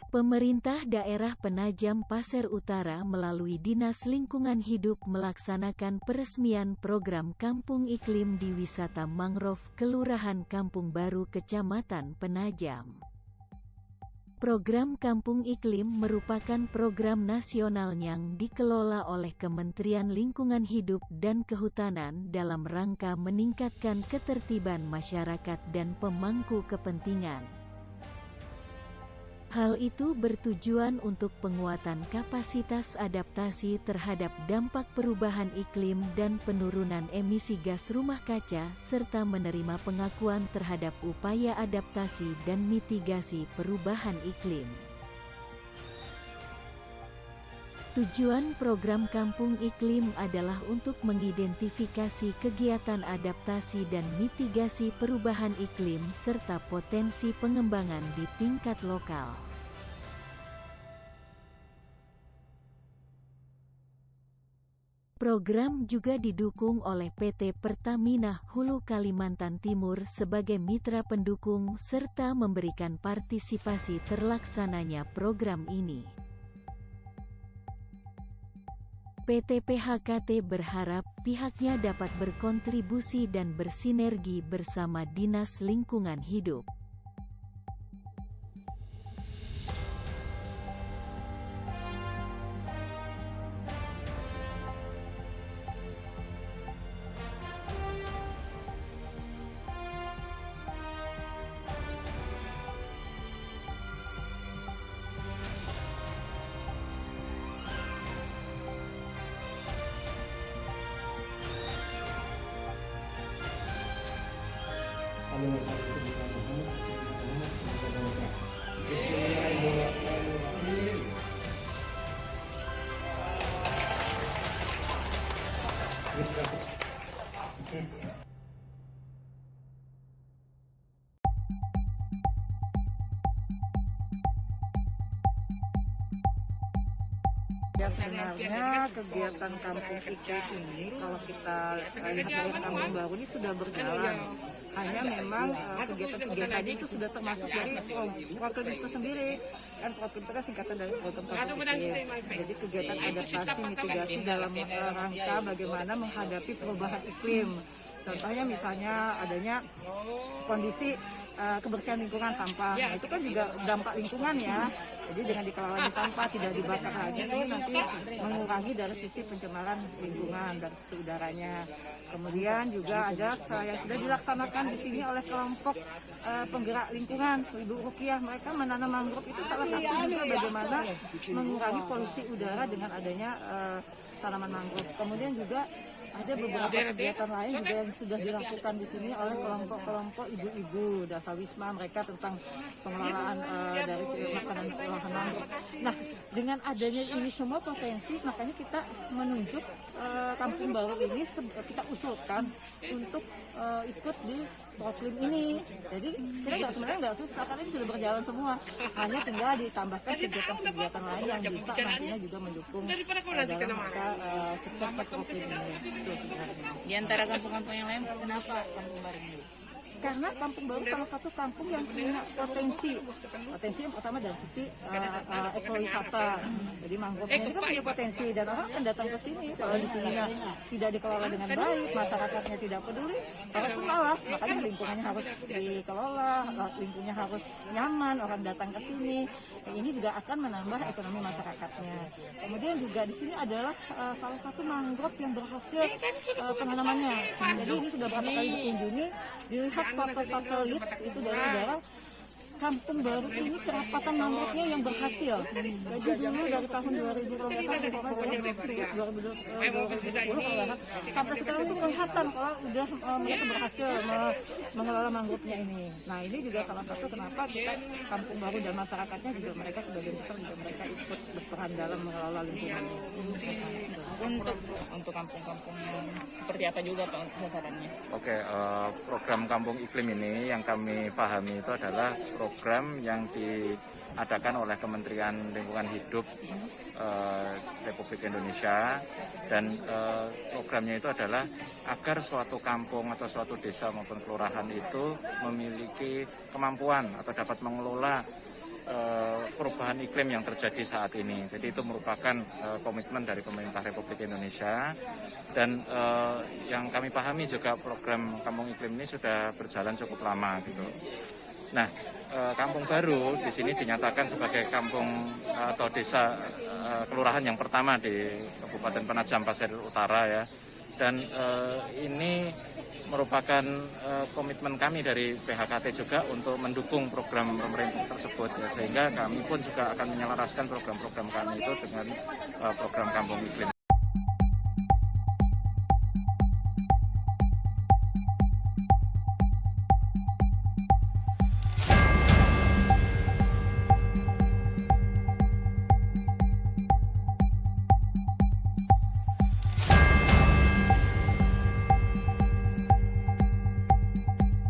Pemerintah Daerah Penajam Pasir Utara melalui Dinas Lingkungan Hidup melaksanakan peresmian program Kampung Iklim di Wisata Mangrove Kelurahan Kampung Baru Kecamatan Penajam. Program Kampung Iklim merupakan program nasional yang dikelola oleh Kementerian Lingkungan Hidup dan Kehutanan dalam rangka meningkatkan ketertiban masyarakat dan pemangku kepentingan. Hal itu bertujuan untuk penguatan kapasitas adaptasi terhadap dampak perubahan iklim dan penurunan emisi gas rumah kaca, serta menerima pengakuan terhadap upaya adaptasi dan mitigasi perubahan iklim. Tujuan program Kampung Iklim adalah untuk mengidentifikasi kegiatan adaptasi dan mitigasi perubahan iklim serta potensi pengembangan di tingkat lokal. Program juga didukung oleh PT Pertamina Hulu Kalimantan Timur sebagai mitra pendukung serta memberikan partisipasi terlaksananya program ini. PT PHKT berharap pihaknya dapat berkontribusi dan bersinergi bersama Dinas Lingkungan Hidup. Ya, sebenarnya kegiatan Kampung Iklim ini kalau kita lihat dari Kampung Baru ini sudah berjalan. Hanya memang kegiatan-kegiatan itu sudah termasuk dari program itu sendiri. Kan program itu kan singkatan dari program Kampung Iklim. Jadi kegiatan adaptasi mitigasi dalam rangka bagaimana menghadapi perubahan iklim. Contohnya misalnya adanya kondisi kebersihan lingkungan sampah. Nah, itu kan juga dampak lingkungan ya. Jadi dengan dikelolanya sampah tidak dibakar lagi, ini nanti mengurangi dari sisi pencemaran lingkungan dan udaranya. Kemudian juga ada yang sudah dilaksanakan di sini oleh kelompok penggerak lingkungan Ibu Rukiah. Mereka menanam mangrove itu salah satu juga bagaimana mengurangi polusi udara dengan adanya tanaman mangrove. Kemudian juga ada beberapa kegiatan lain juga yang sudah dilakukan di sini oleh kelompok-kelompok ibu-ibu Dasawisma, mereka tentang pengelolaan dari makanan olahan mangrove. Nah, dengan adanya ini semua potensi, makanya kita menunjuk Kampung Baru ini kita usulkan untuk ikut di program ini. Jadi kita sebenarnya nggak susah karena ini sudah berjalan semua. Hanya tinggal ditambahkan kegiatan-kegiatan lain yang bisa nantinya juga mendukung dalam rangka sukses program ini. Di antara kampung-kampung yang lain, kenapa Kampung Baru ini? Karena Kampung Baru salah satu kampung yang punya potensi yang pertama dari sisi ekowisata. Jadi mangrove ini kan punya potensi dan orang akan datang ke sini. Kalau di sini tidak dikelola dengan baik, masyarakatnya tidak peduli, orang pun malas. Makanya lingkungannya harus dikelola, lingkungannya harus nyaman, orang datang ke sini. Ini juga akan menambah ekonomi masyarakatnya. Kemudian juga di sini adalah salah satu mangrove yang berhasil penanamannya. Jadi ini sudah berapa kali dikunjungi, dilihat satelit itu dari udara. Kampung Baru ini kerapatan mangrove-nya yang berhasil. Jadi dulu dari tahun 2000 sampai sampai sekarang itu kelihatan kalau udah mereka berhasil mengelola mangrove-nya ini. Nah, ini juga salah satu kenapa kita Kampung Baru dan masyarakatnya juga mereka sebagian besar juga mereka ikut berperan dalam mengelola lingkungan. Untuk kampung-kampung yang seperti apa juga Pak sasarannya? Oke, program Kampung Iklim ini yang kami pahami itu adalah program yang diadakan oleh Kementerian Lingkungan Hidup Republik Indonesia, dan programnya itu adalah agar suatu kampung atau suatu desa maupun kelurahan itu memiliki kemampuan atau dapat mengelola perubahan iklim yang terjadi saat ini. Jadi itu merupakan komitmen dari pemerintah Republik Indonesia, dan yang kami pahami juga program Kampung Iklim ini sudah berjalan cukup lama gitu. Nah, Kampung Baru di sini dinyatakan sebagai kampung atau desa kelurahan yang pertama di Kabupaten Penajam Pasir Utara ya. Dan ini merupakan komitmen kami dari PHKT juga untuk mendukung program pemerintah tersebut ya, sehingga kami pun juga akan menyelaraskan program-program kami itu dengan program Kampung Iklim.